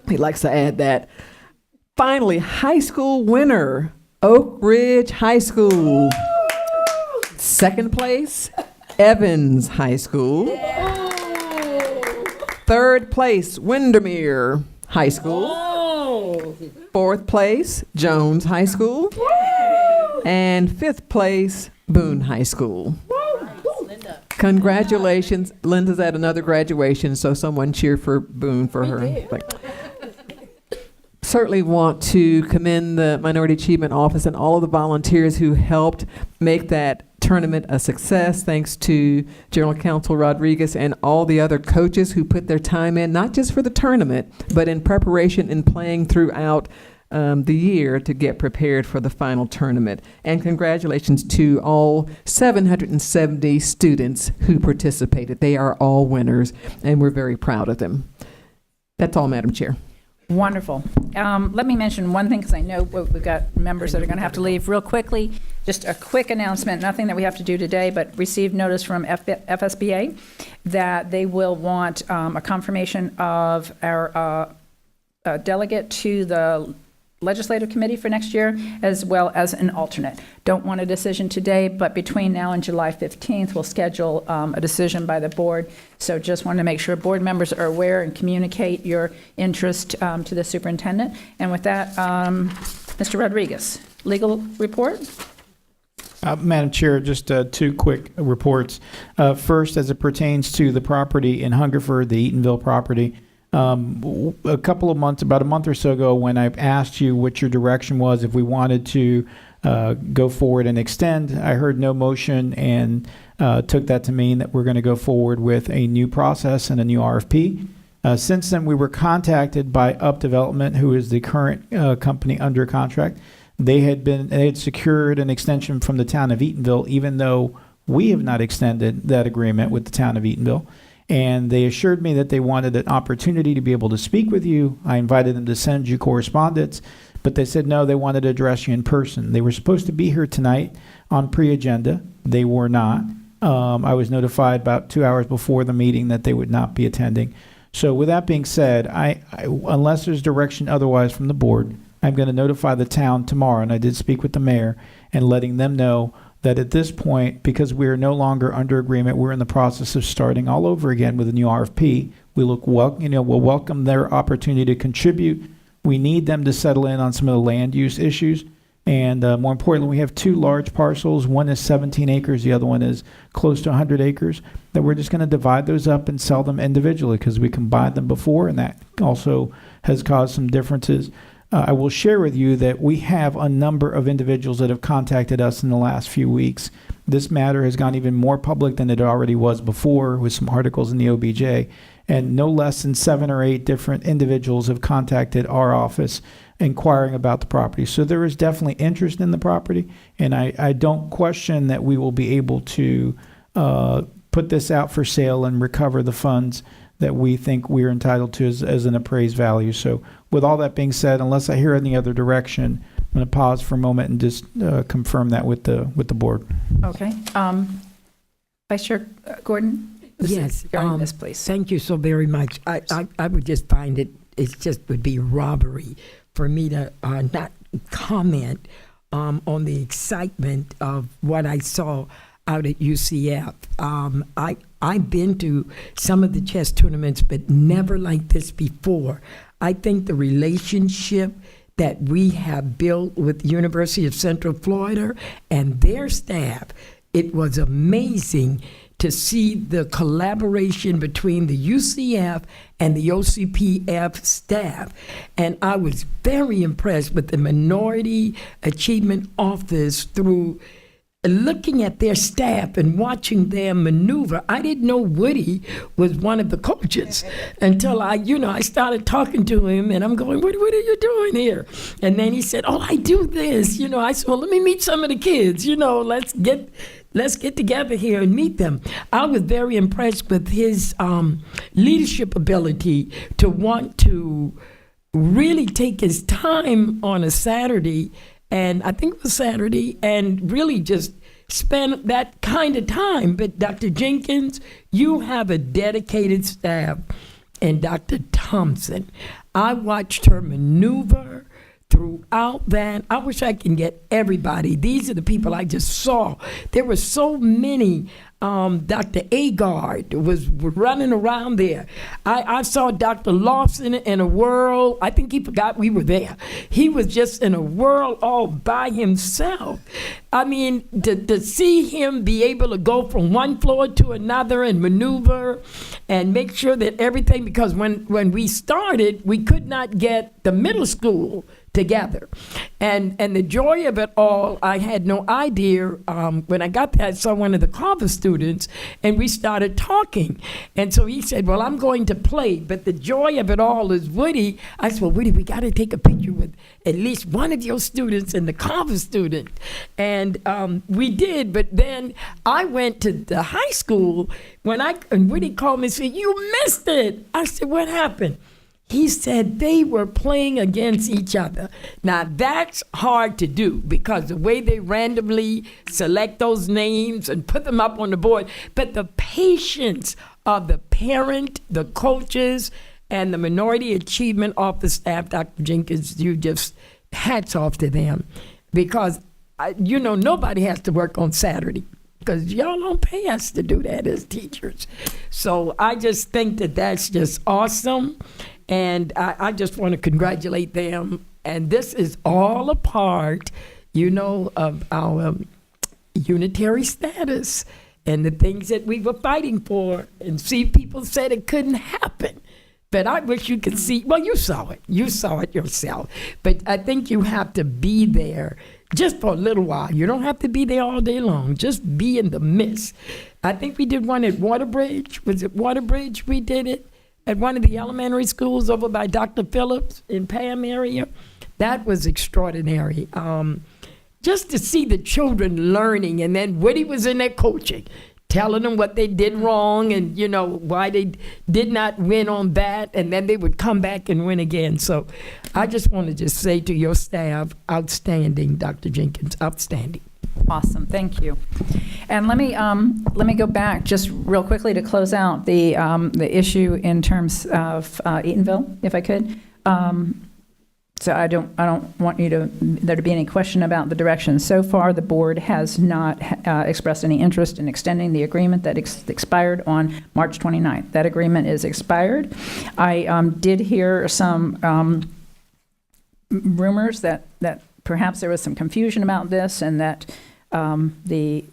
add that. finally, high school winner, Oak Ridge High School. Second place, Evans High School. Third place, Windermere High School. Fourth place, Jones High School. And fifth place, Boone High School. Congratulations. Linda's at another graduation, so someone cheer for Boone for her. Certainly want to commend the Minority Achievement Office and all of the volunteers who helped make that tournament a success. Thanks to General Counsel Rodriguez and all the other coaches who put their time in, not just for the tournament, but in preparation and playing throughout the year to get prepared for the final tournament. And congratulations to all 770 students who participated. They are all winners, and we're very proud of them. That's all, Madam Chair. Wonderful. Let me mention one thing, because I know we've got members that are going to have to leave real quickly. Just a quick announcement, nothing that we have to do today, but received notice from FSBA that they will want a confirmation of our delegate to the legislative committee for next year, as well as an alternate. Don't want a decision today, but between now and July 15th, we'll schedule a decision by the board. So just want to make sure board members are aware and communicate your interest to the superintendent. And with that, Mr. Rodriguez, legal report? Madam Chair, just two quick reports. First, as it pertains to the property in Hungerford, the Eatonville property, a couple of months, about a month or so ago, when I asked you what your direction was, if we wanted to go forward and extend, I heard no motion and took that to mean that we're going to go forward with a new process and a new RFP. Since then, we were contacted by Up Development, who is the current company under contract. They had secured an extension from the town of Eatonville, even though we have not extended that agreement with the town of Eatonville. And they assured me that they wanted an opportunity to be able to speak with you. I invited them to send you correspondence, but they said no, they wanted to address you in person. They were supposed to be here tonight on pre-agenda. They were not. I was notified about 2 hours before the meeting that they would not be attending. So with that being said, I unless there's direction otherwise from the board, I'm going to notify the town tomorrow, and I did speak with the mayor, and letting them know that at this point, because we are no longer under agreement, we're in the process of starting all over again with a new RFP. We'll welcome their opportunity to contribute. We need them to settle in on some of the land use issues. And more importantly, we have two large parcels. One is 17 acres. The other one is close to 100 acres. That we're just going to divide those up and sell them individually, because we combined them before, and that also has caused some differences. I will share with you that we have a number of individuals that have contacted us in the last few weeks. This matter has gone even more public than it already was before, with some articles in the OBJ, and no less than 7 or 8 different individuals have contacted our office inquiring about the property. So there is definitely interest in the property, and I don't question that we will be able to put this out for sale and recover the funds that we think we're entitled to as an appraised value. So with all that being said, unless I hear any other direction, I'm going to pause for a moment and just confirm that with the board. Okay. Vice Chair Gordon? Yes. This, please. Thank you so very much. I would just find it just would be robbery for me to not comment on the excitement of what I saw out at UCF. I've been to some of the chess tournaments, but never like this before. I think the relationship that we have built with the University of Central Florida and their staff, it was amazing to see the collaboration between the UCF and the OCPS staff. And I was very impressed with the Minority Achievement Office through looking at their staff and watching them maneuver. I didn't know Woody was one of the coaches until I started talking to him, and I'm going, what are you doing here? And then he said, I do this. I said, well, let me meet some of the kids. Let's get together here and meet them. I was very impressed with his leadership ability to want to really take his time on a Saturday, and I think it was Saturday, and really just spend that kind of time. But Dr. Jenkins, you have a dedicated staff, and Dr. Thompson, I watched her maneuver through throughout that, I wish I can get everybody. These are the people I just saw. There were so many. Dr. Agard was running around there. I saw Dr. Lawson in a whirl. I think he forgot we were there. He was just in a whirl all by himself. I mean, to see him be able to go from one floor to another and maneuver and make sure that everything, because when we started, we could not get the middle school together. And the joy of it all, I had no idea. When I got there, I saw one of the Carver students, and we started talking. And so he said, well, I'm going to play. But the joy of it all is Woody. I said, well, Woody, we got to take a picture with at least one of your students and the Carver student. And we did. But then I went to the high school. And Woody called me and said, you missed it. I said, what happened? He said they were playing against each other. Now, that's hard to do because the way they randomly select those names and put them up on the board, but the patience of the parent, the coaches, and the Minority Achievement Office staff, Dr. Jenkins, you just hats off to them because, nobody has to work on Saturday because y'all don't pay us to do that as teachers. So I just think that that's just awesome. And I just want to congratulate them. And this is all a part, of our unitary status and the things that we were fighting for. And see, people said it couldn't happen. But I wish you could see, well, you saw it. You saw it yourself. But I think you have to be there just for a little while. You don't have to be there all day long. Just be in the midst. I think we did one at Waterbridge. Was it Waterbridge we did it? At one of the elementary schools over by Dr. Phillips in Pam area. That was extraordinary. Just to see the children learning, and then Woody was in there coaching, telling them what they did wrong and, why they did not win on that, and then they would come back and win again. So I just want to just say to your staff, outstanding, Dr. Jenkins, outstanding. Awesome, thank you. And let me go back just real quickly to close out the issue in terms of Eatonville, if I could. So I don't want there to be any question about the direction. So far, the board has not expressed any interest in extending the agreement that expired on March 29th. That agreement is expired. I did hear some rumors that perhaps there was some confusion about this, and that the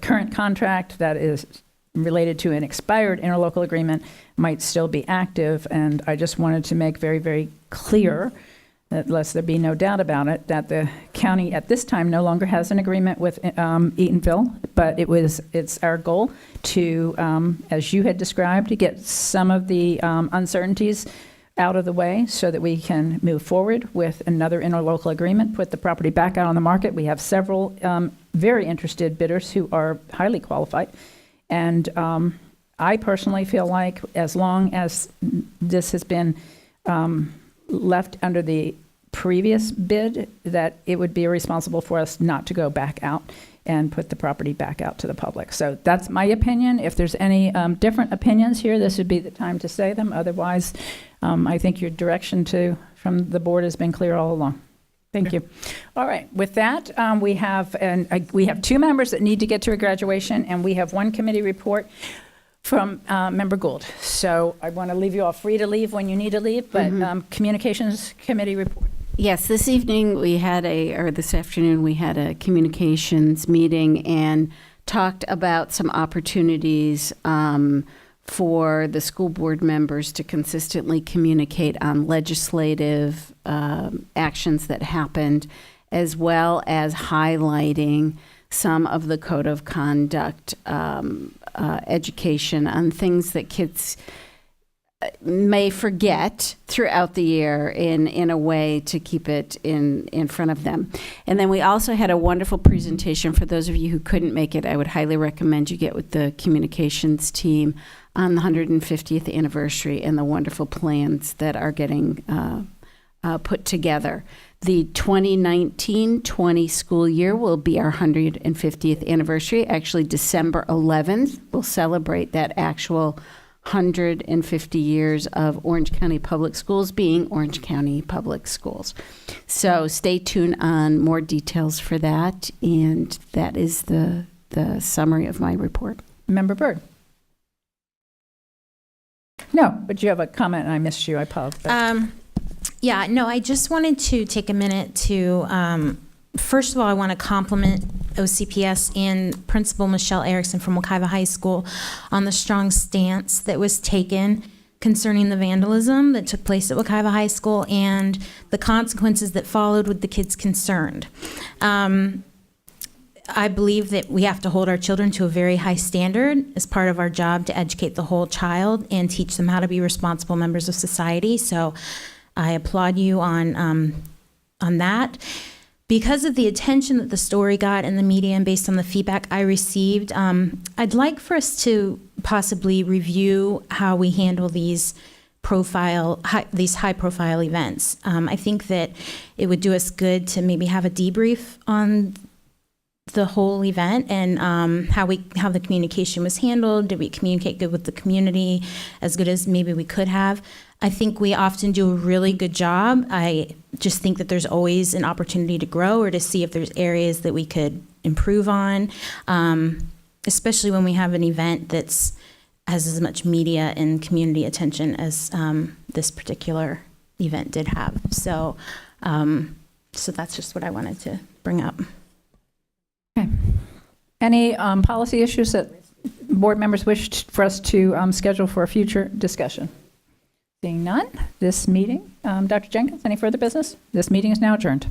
current contract that is related to an expired interlocal agreement might still be active. And I just wanted to make very, very clear, that lest there be no doubt about it, that the county at this time no longer has an agreement with Eatonville, but it's our goal to, as you had described, to get some of the uncertainties out of the way so that we can move forward with another interlocal agreement, put the property back out on the market. We have several very interested bidders who are highly qualified. And I personally feel like as long as this has been left under the previous bid, that it would be irresponsible for us not to go back out and put the property back out to the public. So that's my opinion. If there's any different opinions here, this would be the time to say them. Otherwise, I think your direction from the board has been clear all along. Thank you. All right. With that, we have two members that need to get to a graduation, and we have one committee report from Member Gould. So I want to leave you all free to leave when you need to leave, but Communications Committee report. Yes, this afternoon we had a communications meeting and talked about some opportunities for the school board members to consistently communicate on legislative actions that happened, as well as highlighting some of the code of conduct education on things that kids may forget throughout the year in a way to keep it in front of them. And then we also had a wonderful presentation. For those of you who couldn't make it, I would highly recommend you get with the communications team on the 150th anniversary and the wonderful plans that are getting put together. The 2019-20 school year will be our 150th anniversary. Actually, December 11th, we'll celebrate that actual 150 years of Orange County Public Schools being Orange County Public Schools. So stay tuned on more details for that, and that is the summary of my report. Member Byrd. No, but you have a comment and I missed you. I apologize. Yeah, no, I just wanted to take a minute to, first of all, I want to compliment OCPS and Principal Michelle Erickson from Wekiva High School on the strong stance that was taken concerning the vandalism that took place at Wekiva High School and the consequences that followed with the kids concerned. I believe that we have to hold our children to a very high standard as part of our job to educate the whole child and teach them how to be responsible members of society. So I applaud you on that. Because of the attention that the story got in the media and based on the feedback I received, I'd like for us to possibly review how we handle these high-profile events. I think that it would do us good to maybe have a debrief on the whole event and how the communication was handled. Did we communicate good with the community, as good as maybe we could have? I think we often do a really good job. I just think that there's always an opportunity to grow or to see if there's areas that we could improve on, especially when we have an event that's has as much media and community attention as this particular event did have. So, so that's just what I wanted to bring up. Okay. Any policy issues that board members wish for us to schedule for a future discussion? Seeing none, this meeting, Dr. Jenkins, any further business? This meeting is now adjourned.